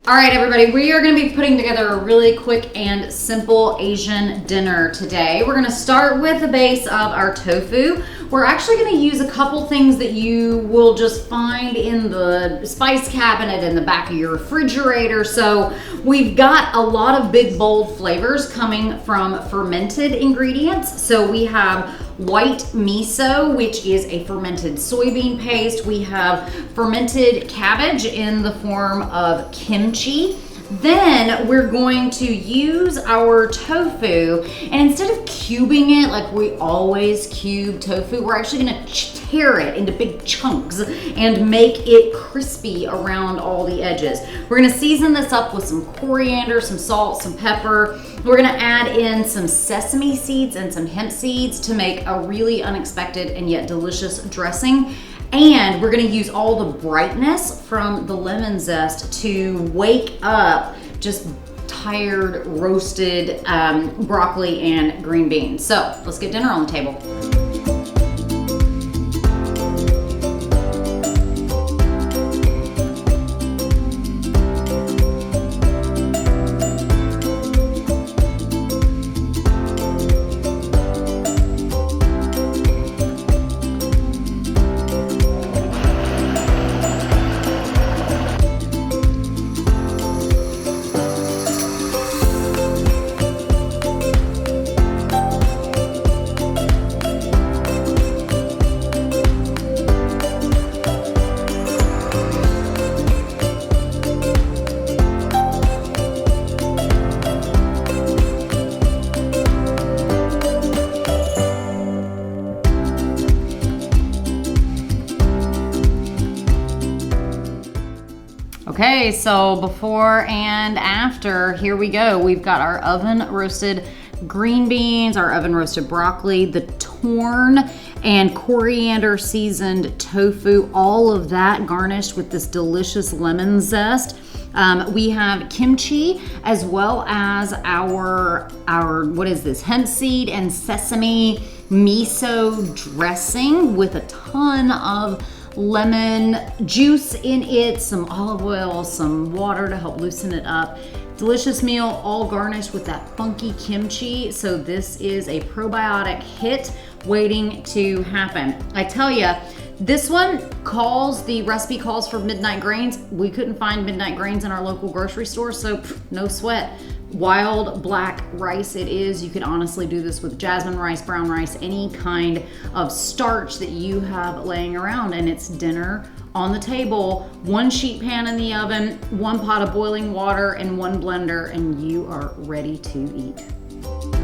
All right, everybody, we are gonna be putting together a really quick and simple Asian dinner today. We're gonna start with the base of our tofu. We're actually gonna use a couple things that you will just find in the spice cabinet in the back of your refrigerator. So we've got a lot of big, bold flavors coming from fermented ingredients. So we have white miso, which is a fermented soybean paste. We have fermented cabbage in the form of kimchi. Then we're going to use our tofu, and instead of cubing it like we always cube tofu, we're actually gonna tear it into big chunks and make it crispy around all the edges. We're gonna season this up with some coriander, some salt, some pepper. We're gonna add in some sesame seeds and some hemp seeds to make a really unexpected and yet delicious dressing. And we're gonna use all the brightness from the lemon zest to wake up just tired, roasted broccoli and green beans. So let's get dinner on the table. Okay, so before and after, here we go. We've got our oven roasted green beans, our oven roasted broccoli, the torn and coriander seasoned tofu, all of that garnished with this delicious lemon zest. We have kimchi as well as our what is this, hemp seed and sesame miso dressing with a ton of lemon juice in it, some olive oil, some water to help loosen it up. Delicious meal, all garnished with that funky kimchi. So this is a probiotic hit waiting to happen. I tell you, this one the recipe calls for midnight grains. We couldn't find midnight grains in our local grocery store, so no sweat. Wild black rice it is. You could honestly do this with jasmine rice, brown rice, any kind of starch that you have laying around, and it's dinner on the table. One sheet pan in the oven, one pot of boiling water, and one blender, and you are ready to eat.